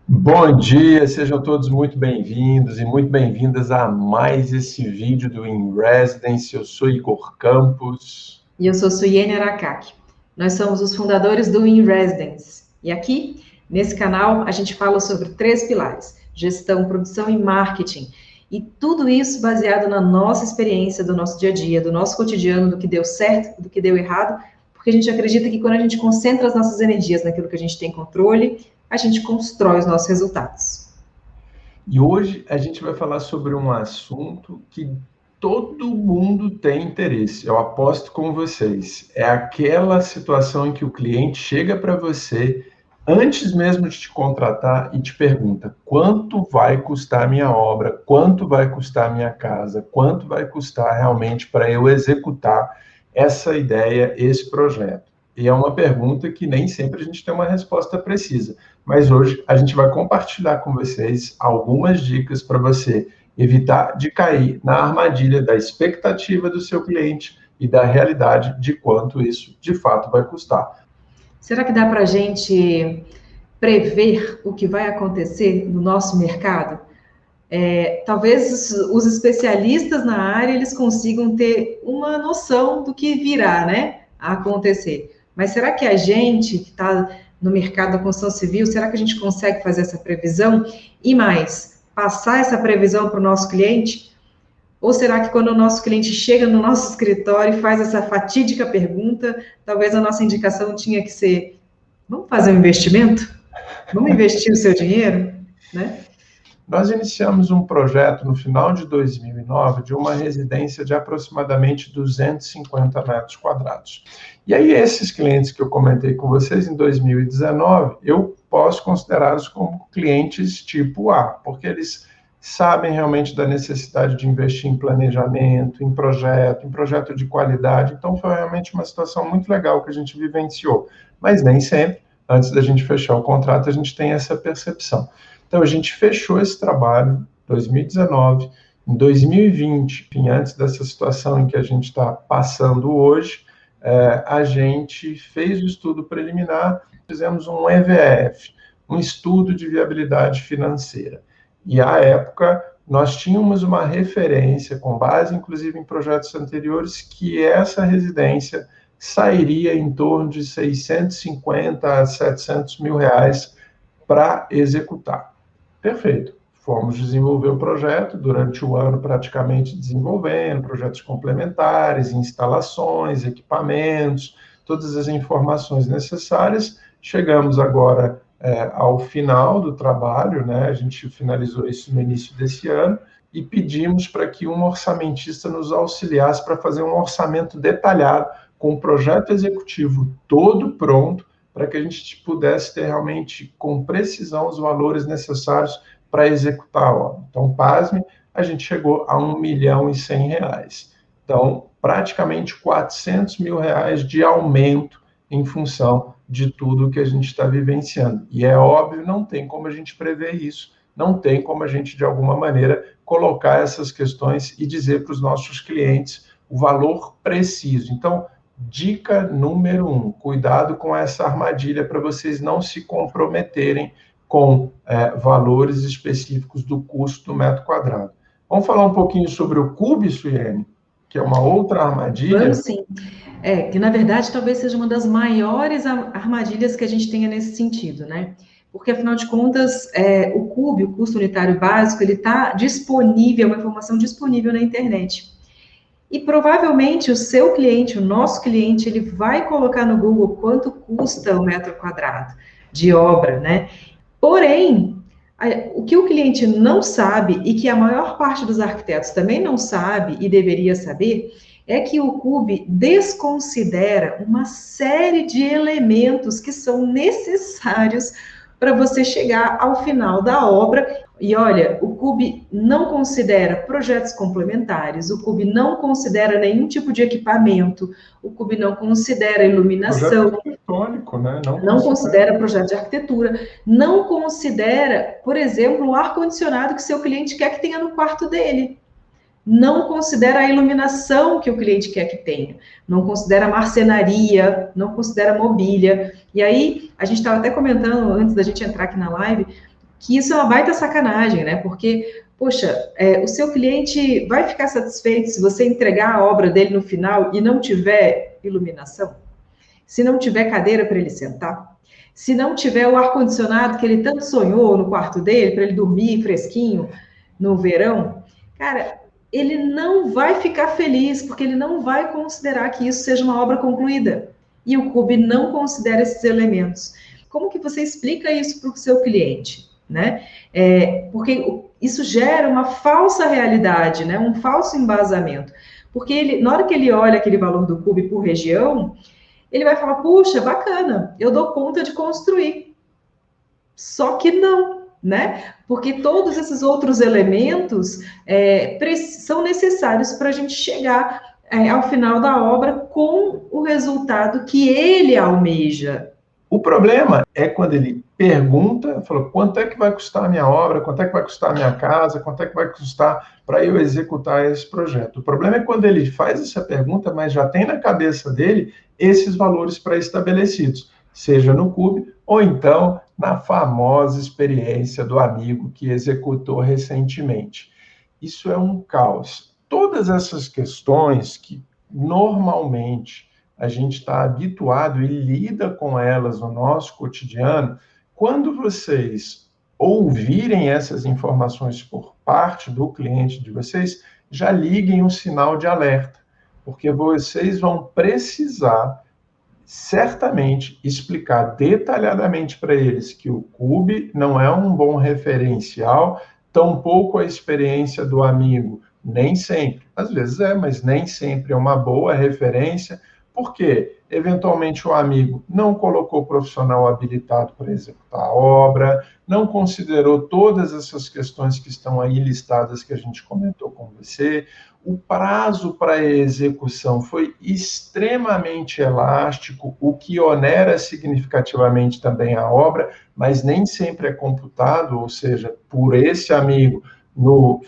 Bom dia, sejam todos muito bem-vindos e muito bem-vindas a mais esse vídeo do In Residence. Eu sou Igor Campos. E eu sou Suiene Aracaki. Nós somos os fundadores do In Residence. E aqui, nesse canal, a gente fala sobre três pilares: gestão, produção e marketing. E tudo isso baseado na nossa experiência, do nosso dia a dia, do nosso cotidiano, do que deu certo, do que deu errado, porque a gente acredita que quando a gente concentra as nossas energias naquilo que a gente tem controle, a gente constrói os nossos resultados. E hoje a gente vai falar sobre um assunto que todo mundo tem interesse. Eu aposto com vocês. É aquela situação em que o cliente chega para você antes mesmo de te contratar e te pergunta: quanto vai custar a minha obra? Quanto vai custar a minha casa? Quanto vai custar realmente para eu executar essa ideia, esse projeto? E é uma pergunta que nem sempre a gente tem uma resposta precisa. Mas hoje a gente vai compartilhar com vocês algumas dicas para você evitar de cair na armadilha da expectativa do seu cliente e da realidade de quanto isso de fato vai custar. Será que dá para a gente prever o que vai acontecer no nosso mercado? Talvez os especialistas na área eles consigam ter uma noção do que virá, né, a acontecer. Mas será que a gente que está no mercado da construção civil, será que a gente consegue fazer essa previsão? E mais, passar essa previsão para o nosso cliente? Ou será que quando o nosso cliente chega no nosso escritório e faz essa fatídica pergunta, talvez a nossa indicação tinha que ser: vamos fazer um investimento? Vamos investir o seu dinheiro, né? Nós iniciamos um projeto no final de 2009 de uma residência de aproximadamente 250 metros quadrados. E aí, esses clientes que eu comentei com vocês em 2019, eu posso considerá-los como clientes tipo A, porque eles sabem realmente da necessidade de investir em planejamento, em projeto de qualidade. Então, foi realmente uma situação muito legal que a gente vivenciou. Mas nem sempre, antes da gente fechar o contrato, a gente tem essa percepção. Então, a gente fechou esse trabalho em 2019. Em 2020, antes dessa situação em que a gente está passando hoje, a gente fez o estudo preliminar, fizemos um EVF, um estudo de viabilidade financeira. E, à época, nós tínhamos uma referência, com base, inclusive, em projetos anteriores, que essa residência sairia em torno de 650 a 700 mil reais para executar. Perfeito. Fomos desenvolver o projeto durante o ano, praticamente desenvolvendo projetos complementares, instalações, equipamentos, todas as informações necessárias. Chegamos agora ao final do trabalho, né? A gente finalizou isso no início desse ano e pedimos para que um orçamentista nos auxiliasse para fazer um orçamento detalhado, com o projeto executivo todo pronto, para que a gente pudesse ter realmente com precisão os valores necessários para executar a obra. Então, pasme, a gente chegou a R$ 1.100.000. Então, praticamente R$ 400.000 de aumento em função de tudo que a gente está vivenciando. E é óbvio, não tem como a gente prever isso, não tem como a gente, de alguma maneira, colocar essas questões e dizer para os nossos clientes o valor preciso. Então, dica número 1, cuidado com essa armadilha para vocês não se comprometerem com valores específicos do custo do metro quadrado. Vamos falar um pouquinho sobre o CUB, Suiene, que é uma outra Vamos armadilha. sim. Que na verdade talvez seja uma das maiores armadilhas que a gente tenha nesse sentido, né? Porque afinal de contas, o CUB, o custo unitário básico, ele está disponível, é uma informação disponível na internet. E provavelmente o seu cliente, o nosso cliente, ele vai colocar no Google quanto custa o metro quadrado de obra, né? Porém, o que o cliente não sabe e que a maior parte dos arquitetos também não sabe e deveria saber é que o CUB desconsidera uma série de elementos que são necessários para você chegar ao final da obra. E olha, o CUB não considera projetos complementares, o CUB não considera nenhum tipo de equipamento, o CUB não considera Projeto iluminação, arquitetônico, né? Não não considera. considera projeto de arquitetura, não considera, por exemplo, o ar-condicionado que seu cliente quer que tenha no quarto dele, não considera a iluminação que o cliente quer que tenha, não considera marcenaria, não considera mobília. E aí, a gente estava até comentando antes da gente entrar aqui na live, que isso é uma baita sacanagem, né? Porque, poxa, o seu cliente vai ficar satisfeito se você entregar a obra dele no final e não tiver iluminação? Se não tiver cadeira para ele sentar? Se não tiver o ar-condicionado que ele tanto sonhou no quarto dele, para ele dormir fresquinho no verão? Cara, ele não vai ficar feliz, porque ele não vai considerar que isso seja uma obra concluída. E o CUB não considera esses elementos. Como que você explica isso para o seu cliente, né? Porque isso gera uma falsa realidade, né? Um falso embasamento. Porque ele, na hora que ele olha aquele valor do CUB por região, ele vai falar, puxa, bacana, eu dou conta de construir. Só que não, né? Porque todos esses outros elementos são necessários para a gente chegar ao final da obra com o resultado que ele almeja. O problema é quando ele pergunta, falou, quanto é que vai custar a minha obra, quanto é que vai custar a minha casa, quanto é que vai custar para eu executar esse projeto. O problema é quando ele faz essa pergunta, mas já tem na cabeça dele esses valores pré-estabelecidos, seja no CUB ou então na famosa experiência do amigo que executou recentemente. Isso é um caos. Todas essas questões que normalmente a gente está habituado e lida com elas no nosso cotidiano, quando vocês ouvirem essas informações por parte do cliente de vocês, já liguem um sinal de alerta, porque vocês vão precisar certamente explicar detalhadamente para eles que o CUB não é um bom referencial, tampouco a experiência do amigo, nem sempre. Às vezes mas nem sempre é uma boa referência. Por quê? Eventualmente o amigo não colocou profissional habilitado para executar a obra, não considerou todas essas questões que estão aí listadas que a gente comentou com você. O prazo para a execução foi extremamente elástico, o que onera significativamente também a obra, mas nem sempre é computado, ou seja, por esse amigo, no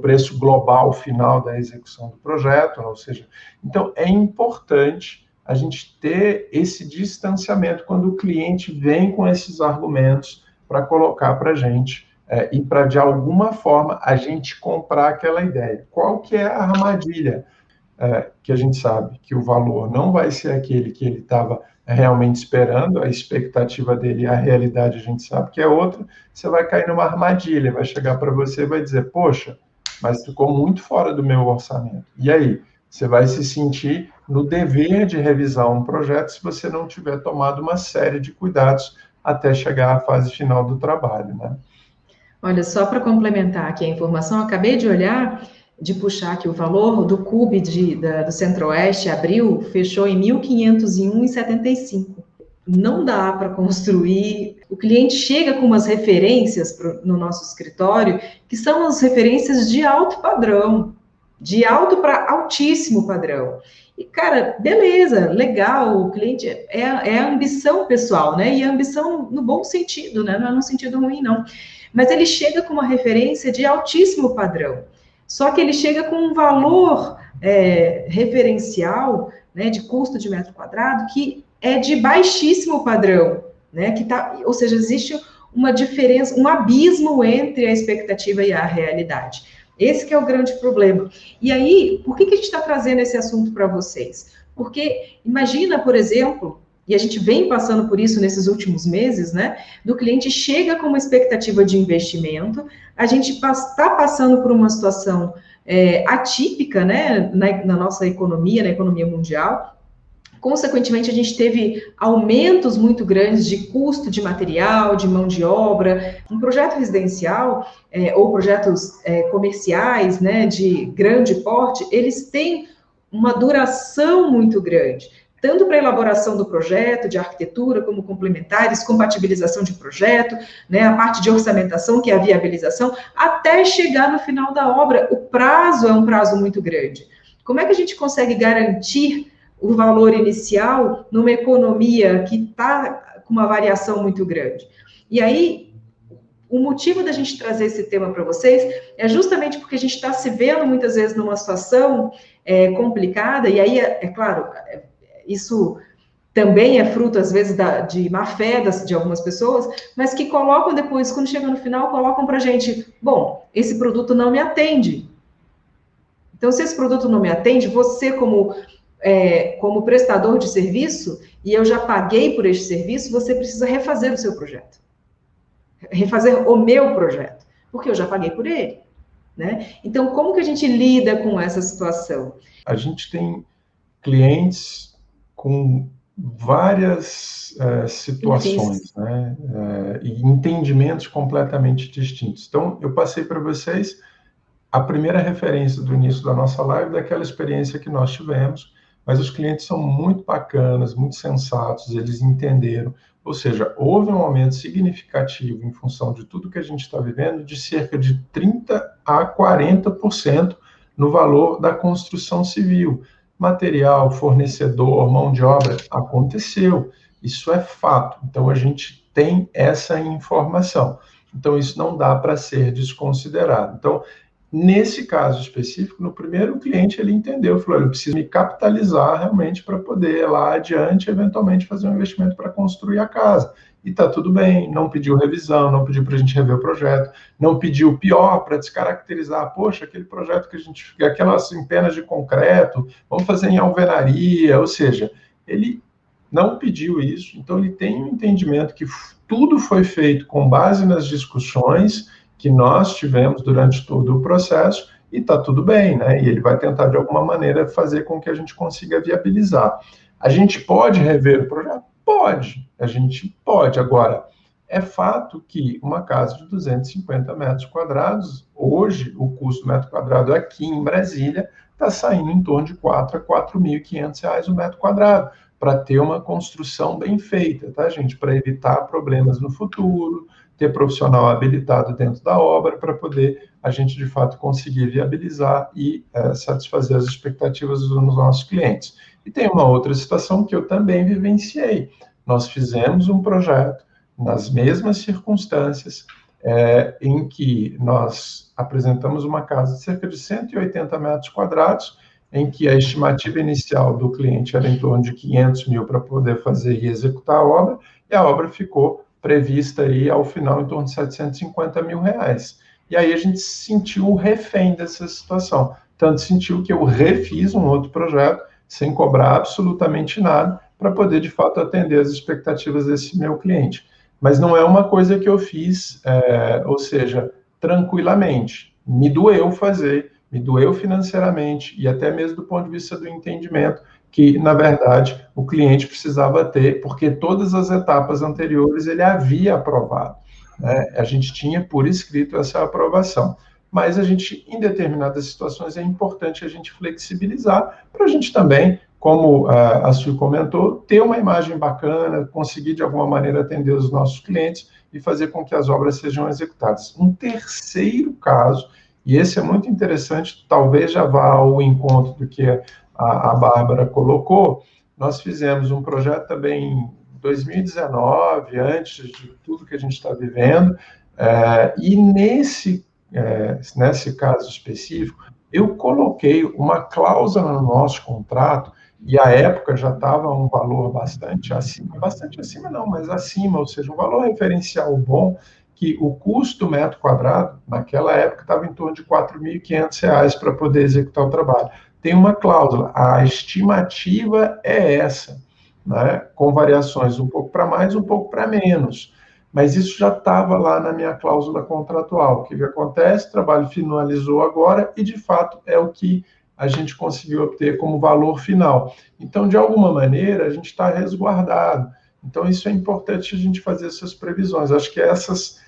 preço global final da execução do projeto, ou seja, então é importante a gente ter esse distanciamento quando o cliente vem com esses argumentos para colocar para a gente e para, de alguma forma, a gente comprar aquela ideia. Qual que é a armadilha? Que a gente sabe que o valor não vai ser aquele que ele estava realmente esperando, a expectativa dele e a realidade a gente sabe que é outra, você vai cair numa armadilha, vai chegar para você e vai dizer, poxa, mas ficou muito fora do meu orçamento. E aí? Você vai se sentir no dever de revisar um projeto se você não tiver tomado uma série de cuidados até chegar à fase final do trabalho, né? Olha, só para complementar aqui a informação, eu acabei de olhar, de puxar aqui o valor do CUB do Centro-Oeste, abril, fechou em 1.501,75. Não dá para construir. O cliente chega com umas referências no nosso escritório, que são as referências de alto padrão, de alto para altíssimo padrão. E, cara, beleza, legal, o cliente é a ambição pessoal, né? E a ambição no bom sentido, né? Não é no sentido ruim, não. Mas ele chega com uma referência de altíssimo padrão. Só que ele chega com um valor referencial, né, de custo de metro quadrado, que é de baixíssimo padrão, né? Ou seja, existe uma diferença, um abismo entre a expectativa e a realidade. Esse que é o grande problema. E aí, por que a gente está trazendo esse assunto para vocês? Porque imagina, por exemplo, e a gente vem passando por isso nesses últimos meses, né? Do cliente chega com uma expectativa de investimento, a gente está passando por uma situação atípica, né? Na nossa economia, na economia mundial. Consequentemente, a gente teve aumentos muito grandes de custo de material, de mão de obra. Um projeto residencial ou projetos comerciais, né, de grande porte, eles têm uma duração muito grande, tanto para a elaboração do projeto, de arquitetura, como complementares, compatibilização de projeto, né, a parte de orçamentação, que é a viabilização, até chegar no final da obra. O prazo é um prazo muito grande. Como é que a gente consegue garantir o valor inicial numa economia que está com uma variação muito grande? E aí, o motivo da gente trazer esse tema para vocês é justamente porque a gente está se vendo muitas vezes numa situação complicada, e aí, claro, isso também é fruto, às vezes, de má fé de algumas pessoas, mas que colocam depois, quando chega no final, colocam para a gente, bom, esse produto não me atende. Então, se esse produto não me atende, você como prestador de serviço, e eu já paguei por este serviço, você precisa refazer o seu projeto. Refazer o meu projeto, porque eu já paguei por ele. Né? Então, como que a gente lida com essa situação? A gente tem clientes com várias situações, né? E entendimentos completamente distintos. Então, eu passei para vocês a primeira referência do início da nossa live, daquela experiência que nós tivemos, mas os clientes são muito bacanas, muito sensatos, eles entenderam, ou seja, houve um aumento significativo em função de tudo que a gente está vivendo, de cerca de 30% a 40% no valor da construção civil. Material, fornecedor, mão de obra, aconteceu, isso é fato, então a gente tem essa informação, então isso não dá para ser desconsiderado. Então, nesse caso específico, no primeiro, o cliente ele entendeu, falou, eu preciso me capitalizar realmente para poder lá adiante, eventualmente, fazer um investimento para construir a casa. E está tudo bem, não pediu revisão, não pediu para a gente rever o projeto, não pediu pior para descaracterizar, poxa, aquele projeto que a gente, aquelas empenas de concreto, vamos fazer em alvenaria, ou seja, ele não pediu isso, então ele tem um entendimento que tudo foi feito com base nas discussões que nós tivemos durante todo o processo, e está tudo bem, né? E ele vai tentar, de alguma maneira, fazer com que a gente consiga viabilizar. A gente pode rever o projeto? Pode, a gente pode. Agora, é fato que uma casa de 250 metros quadrados, hoje, o custo do metro quadrado aqui em Brasília está saindo em torno de R$ 4.000 a R$ 4.500 o metro quadrado, para ter uma construção bem feita, tá, gente? Para evitar problemas no futuro, ter profissional habilitado dentro da obra para poder a gente, de fato, conseguir viabilizar e satisfazer as expectativas dos nossos clientes. E tem uma outra situação que eu também vivenciei. Nós fizemos um projeto nas mesmas circunstâncias em que nós apresentamos uma casa de cerca de 180 metros quadrados, em que a estimativa inicial do cliente era em torno de 500 mil para poder fazer e executar a obra, e a obra ficou prevista aí ao final em torno de 750 mil reais. E aí a gente se sentiu refém dessa situação. Tanto sentiu que eu refiz um outro projeto sem cobrar absolutamente nada para poder, de fato, atender as expectativas desse meu cliente. Mas não é uma coisa que eu fiz, ou seja, tranquilamente. Me doeu fazer, me doeu financeiramente e até mesmo do ponto de vista do entendimento que, na verdade, o cliente precisava ter, porque todas as etapas anteriores ele havia aprovado, né? A gente tinha por escrito essa aprovação. Mas a gente, em determinadas situações, é importante a gente flexibilizar para a gente também, como a Sui comentou, ter uma imagem bacana, conseguir, de alguma maneira, atender os nossos clientes e fazer com que as obras sejam executadas. Um terceiro caso, e esse é muito interessante, talvez já vá ao encontro do que a Bárbara colocou, nós fizemos um projeto também em 2019, antes de tudo que a gente está vivendo, e nesse caso específico, eu coloquei uma cláusula no nosso contrato, e à época já estava um valor bastante acima não, mas acima, ou seja, um valor referencial bom, que o custo do metro quadrado, naquela época, estava em torno de R$ 4.500 para poder executar o trabalho. Tem uma cláusula, a estimativa é essa, né? Com variações um pouco para mais, um pouco para menos. Mas isso já estava lá na minha cláusula contratual. O que acontece? O trabalho finalizou agora e, de fato, é o que a gente conseguiu obter como valor final. Então, de alguma maneira, a gente está resguardado. Então, isso é importante a gente fazer essas previsões. Acho que essas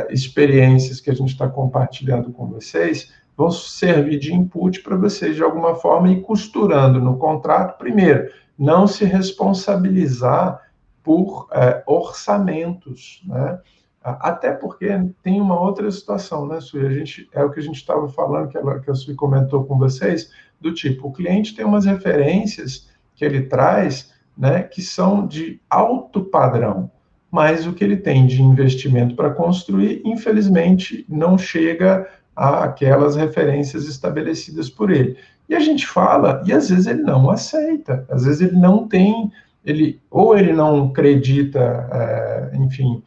experiências que a gente está compartilhando com vocês vão servir de input para vocês, de alguma forma, ir costurando no contrato. Primeiro, não se responsabilizar por orçamentos, né? Até porque tem uma outra situação, né, Sui? É o que a gente estava falando, que a Sui comentou com vocês, do tipo, o cliente tem umas referências que ele traz, né, que são de alto padrão, mas o que ele tem de investimento para construir, infelizmente, não chega àquelas referências estabelecidas por ele. E a gente fala, e às vezes ele não aceita, às vezes ele não tem ou ele não acredita, enfim,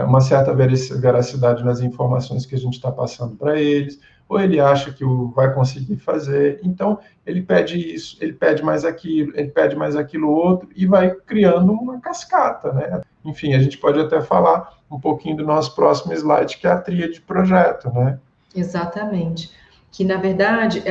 uma certa veracidade nas informações que a gente está passando para eles, ou ele acha que vai conseguir fazer, então ele pede isso, ele pede mais aquilo, ele pede mais aquilo outro, e vai criando uma cascata, né? Enfim, a gente pode até falar um pouquinho do nosso próximo slide, que é a tríade de projeto, né? Exatamente. Que, na verdade,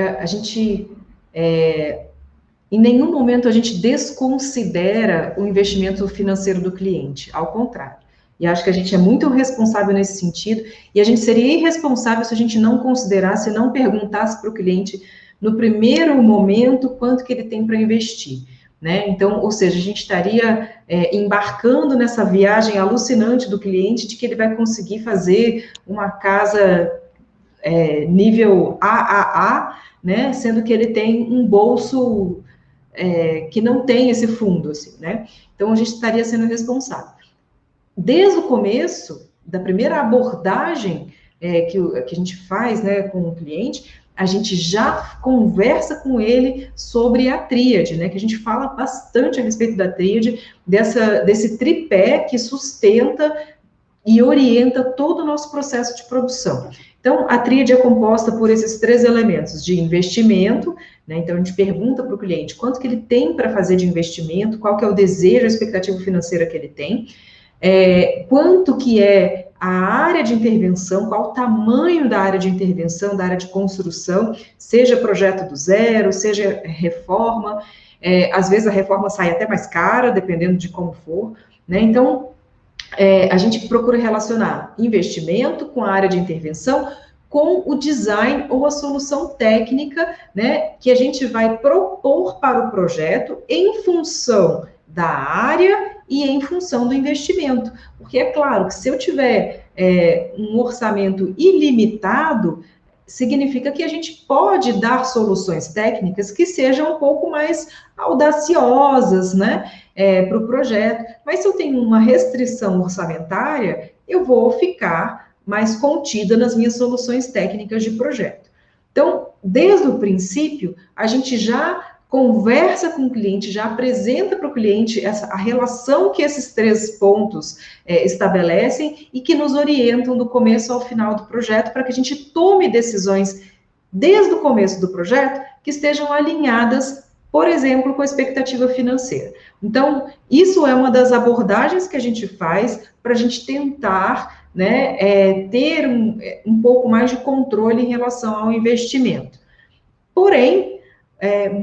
em nenhum momento a gente desconsidera o investimento financeiro do cliente, ao contrário. E acho que a gente é muito responsável nesse sentido, e a gente seria irresponsável se a gente não considerasse, não perguntasse para o cliente, no primeiro momento, quanto que ele tem para investir, né? Então, ou seja, a gente estaria embarcando nessa viagem alucinante do cliente, de que ele vai conseguir fazer uma casa nível AAA, né? Sendo que ele tem um bolso que não tem esse fundo, assim, né? Então, a gente estaria sendo responsável. Desde o começo, da primeira abordagem que a gente faz, né, com o cliente, a gente já conversa com ele sobre a tríade, né, que a gente fala bastante a respeito da tríade, desse tripé que sustenta e orienta todo o nosso processo de produção. Então, a tríade é composta por esses 3 elementos de investimento, né? Então, a gente pergunta para o cliente quanto que ele tem para fazer de investimento, qual que é o desejo, a expectativa financeira que ele tem, quanto que é a área de intervenção, qual o tamanho da área de intervenção, da área de construção, seja projeto do zero, seja reforma, às vezes a reforma sai até mais cara, dependendo de como for, né? Então, a gente procura relacionar investimento com a área de intervenção, com o design ou a solução técnica, né, que a gente vai propor para o projeto em função da área e em função do investimento. Porque é claro que se eu tiver um orçamento ilimitado, significa que a gente pode dar soluções técnicas que sejam um pouco mais audaciosas, né, para o projeto. Mas se eu tenho uma restrição orçamentária, eu vou ficar mais contida nas minhas soluções técnicas de projeto. Então, desde o princípio, a gente já conversa com o cliente, já apresenta para o cliente a relação que esses 3 pontos estabelecem e que nos orientam do começo ao final do projeto, para que a gente tome decisões desde o começo do projeto que estejam alinhadas, por exemplo, com a expectativa financeira. Então, isso é uma das abordagens que a gente faz para a gente tentar, né, ter um pouco mais de controle em relação ao investimento. Porém,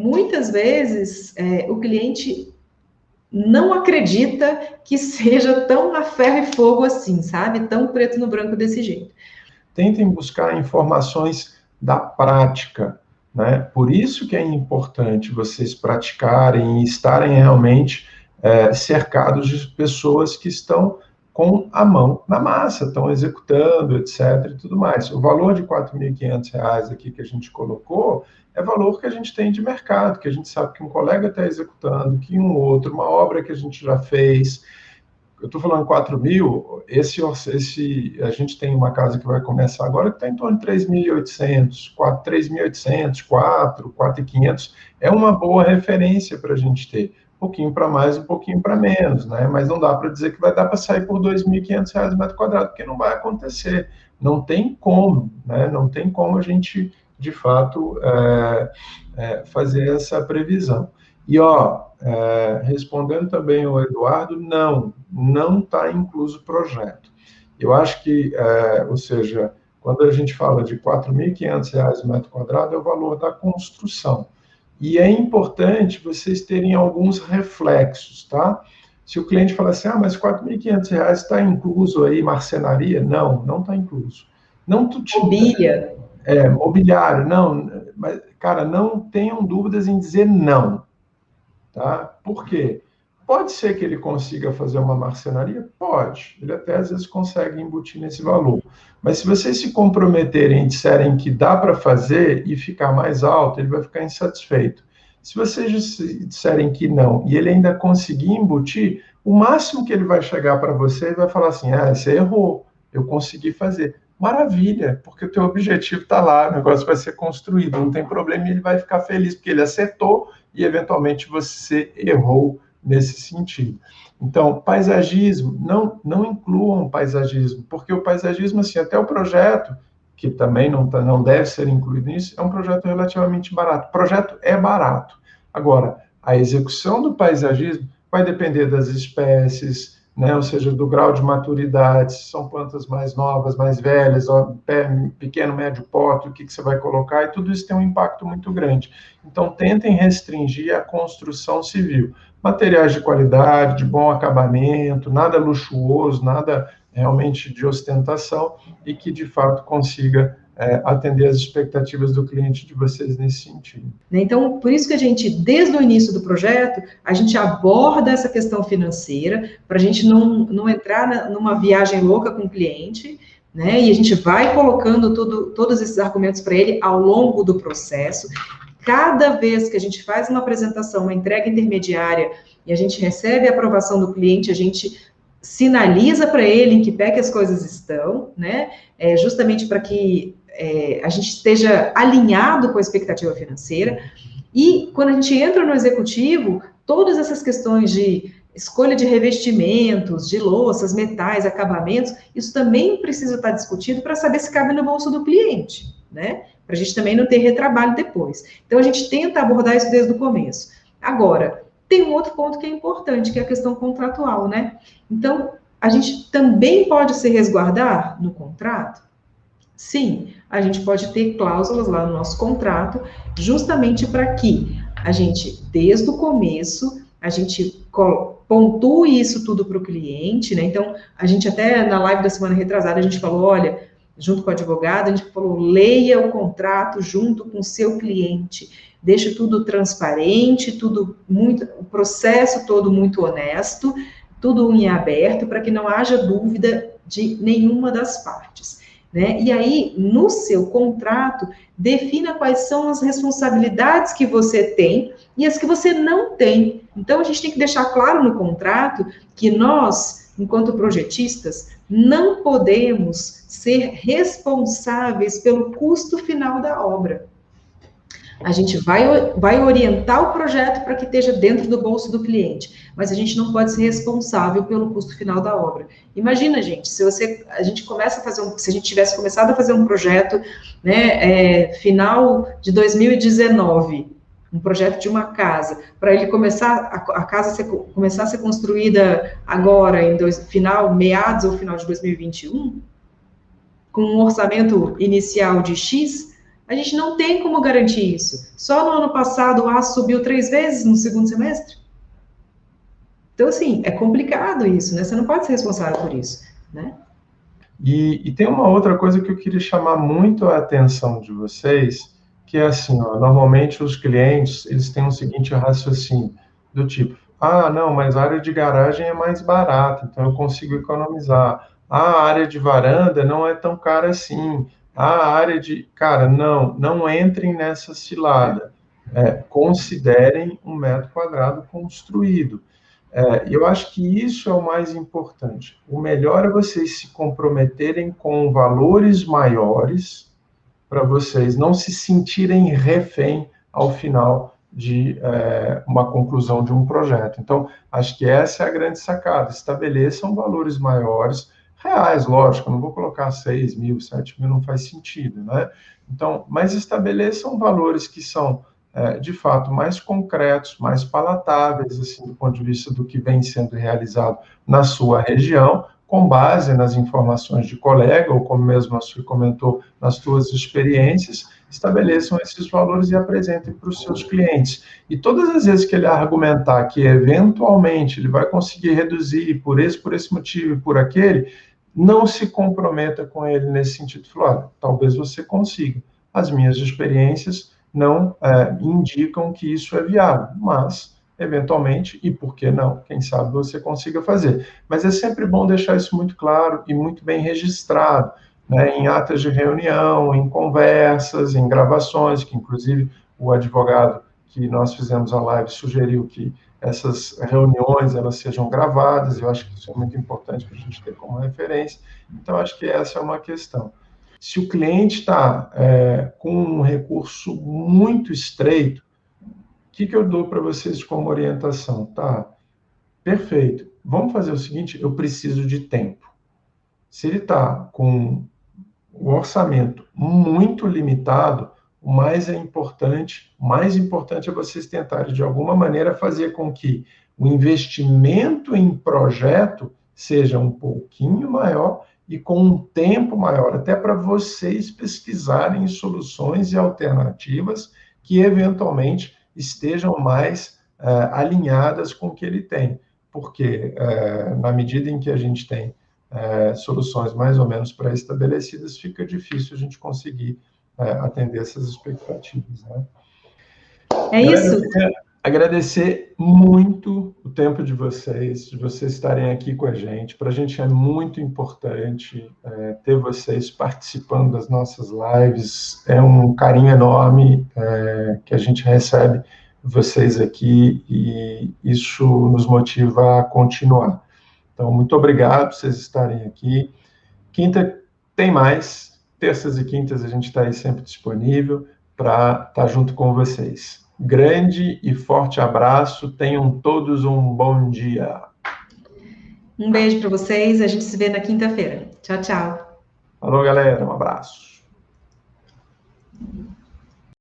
muitas vezes o cliente não acredita que seja tão a ferro e fogo assim, sabe? Tão preto no branco desse jeito. Tentem buscar informações da prática, né? Por isso que é importante vocês praticarem e estarem realmente cercados de pessoas que estão com a mão na massa, estão executando, etc. e tudo mais. O valor de R$ 4.500 aqui que a gente colocou é valor que a gente tem de mercado, que a gente sabe que um colega está executando, que um outro, uma obra que a gente já fez. Eu estou falando 4 mil, a gente tem uma casa que vai começar agora que está em torno de 3.800, 3.800, 4.500, é uma boa referência para a gente ter. Um pouquinho para mais, um pouquinho para menos, né? Mas não dá para dizer que vai dar para sair por R$ 2.500 metro quadrado, porque não vai acontecer. Não tem como, né? Não tem como a gente, de fato, fazer essa previsão. E, respondendo também ao Eduardo, não está incluso o projeto. Eu acho que, ou seja, quando a gente fala de R$ 4.500 metro quadrado, é o valor da construção. E é importante vocês terem alguns reflexos, tá? Se o cliente fala assim, mas R$ 4.500 está incluso aí marcenaria? Não está incluso. Não Mobília. Mobiliário, não. Mas, cara, não tenham dúvidas em dizer não. Tá? Por quê? Pode ser que ele consiga fazer uma marcenaria? Pode. Ele até às vezes consegue embutir nesse valor. Mas se vocês se comprometerem e disserem que dá para fazer e ficar mais alto, ele vai ficar insatisfeito. Se vocês disserem que não e ele ainda conseguir embutir, o máximo que ele vai chegar para você, ele vai falar assim, você errou, eu consegui fazer. Maravilha, porque o teu objetivo está lá, o negócio vai ser construído, não tem problema, e ele vai ficar feliz, porque ele acertou e, eventualmente, você errou nesse sentido. Então, paisagismo, não incluam paisagismo, porque o paisagismo, assim, até o projeto, que também não deve ser incluído nisso, é um projeto relativamente barato. O projeto é barato. Agora, a execução do paisagismo vai depender das espécies, né? Ou seja, do grau de maturidade, se são plantas mais novas, mais velhas, pequeno, médio porte, o que você vai colocar, e tudo isso tem um impacto muito grande. Então, tentem restringir a construção civil. Materiais de qualidade, de bom acabamento, nada luxuoso, nada realmente de ostentação, e que, de fato, consiga atender as expectativas do cliente de vocês nesse sentido. Então, por isso que a gente, desde o início do projeto, a gente aborda essa questão financeira, para a gente não entrar numa viagem louca com o cliente, né? E a gente vai colocando todos esses argumentos para ele ao longo do processo. Cada vez que a gente faz uma apresentação, uma entrega intermediária, e a gente recebe a aprovação do cliente, a gente sinaliza para ele em que pé que as coisas estão, né? Justamente para que a gente esteja alinhado com a expectativa financeira. E quando a gente entra no executivo, todas essas questões de escolha de revestimentos, de louças, metais, acabamentos, isso também precisa estar discutido para saber se cabe no bolso do cliente, né? Para a gente também não ter retrabalho depois. Então, a gente tenta abordar isso desde o começo. Agora, tem um outro ponto que é importante, que é a questão contratual, né? Então, a gente também pode se resguardar no contrato? Sim, a gente pode ter cláusulas lá no nosso contrato, justamente para que a gente, desde o começo, a gente pontue isso tudo para o cliente, né? Então, a gente até na live da semana retrasada, a gente falou, olha, junto com o advogado, a gente falou, leia o contrato junto com o seu cliente, deixe tudo transparente, o processo todo muito honesto, tudo em aberto, para que não haja dúvida de nenhuma das partes. Né? E aí, no seu contrato, defina quais são as responsabilidades que você tem e as que você não tem. Então, a gente tem que deixar claro no contrato que nós, enquanto projetistas, não podemos ser responsáveis pelo custo final da obra. A gente vai orientar o projeto para que esteja dentro do bolso do cliente, mas a gente não pode ser responsável pelo custo final da obra. Imagina, gente, se a gente tivesse começado a fazer um projeto, né, final de 2019, um projeto de uma casa, para ele começar a ser construída agora meados ou final de 2021, com um orçamento inicial de X, a gente não tem como garantir isso. Só no ano passado o aço subiu 3 vezes no segundo semestre. Então, assim, é complicado isso, né? Você não pode ser responsável por isso, né? E tem uma outra coisa que eu queria chamar muito a atenção de vocês, que é assim, ó, normalmente os clientes, eles têm o seguinte raciocínio, do tipo, não, mas a área de garagem é mais barata, então eu consigo economizar. A área de varanda não é tão cara assim. A área de... Cara, não entrem nessa cilada. Considerem um metro quadrado construído. Eu acho que isso é o mais importante. O melhor é vocês se comprometerem com valores maiores para vocês não se sentirem refém ao final de uma conclusão de um projeto. Então, acho que essa é a grande sacada. Estabeleçam valores maiores, reais, lógico, eu não vou colocar 6 mil, 7 mil, não faz sentido, né? Então, mas estabeleçam valores que são, de fato, mais concretos, mais palatáveis, assim, do ponto de vista do que vem sendo realizado na sua região, com base nas informações de colega, ou como mesmo a Sui comentou, nas suas experiências, estabeleçam esses valores e apresentem para os seus clientes. E todas as vezes que ele argumentar que, eventualmente, ele vai conseguir reduzir por esse motivo e por aquele, não se comprometa com ele nesse sentido. Olha, talvez você consiga. As minhas experiências não indicam que isso é viável, mas, eventualmente, e por que não? Quem sabe você consiga fazer. Mas é sempre bom deixar isso muito claro e muito bem registrado, né, em atas de reunião, em conversas, em gravações, que, inclusive, o advogado que nós fizemos a live sugeriu que essas reuniões elas sejam gravadas, eu acho que isso é muito importante para a gente ter como referência. Então, acho que essa é uma questão. Se o cliente está com um recurso muito estreito, o que eu dou para vocês como orientação? Tá? Perfeito. Vamos fazer o seguinte, eu preciso de tempo. Se ele está com o orçamento muito limitado, o mais importante é vocês tentarem, de alguma maneira, fazer com que o investimento em projeto seja um pouquinho maior e com um tempo maior, até para vocês pesquisarem soluções e alternativas que, eventualmente, estejam mais alinhadas com o que ele tem. Porque, na medida em que a gente tem soluções mais ou menos pré-estabelecidas, fica difícil a gente conseguir atender essas expectativas. Né? É Galera, eu isso? queria agradecer muito o tempo de vocês estarem aqui com a gente. Para a gente é muito importante ter vocês participando das nossas lives. É um carinho enorme que a gente recebe vocês aqui e isso nos motiva a continuar. Então, muito obrigado por vocês estarem aqui. Quinta tem mais. Terças e quintas a gente está aí sempre disponível para estar junto com vocês. Grande e forte abraço. Tenham todos um bom dia. Um beijo para vocês. A gente se vê na quinta-feira. Tchau, tchau. Falou, galera. Um abraço.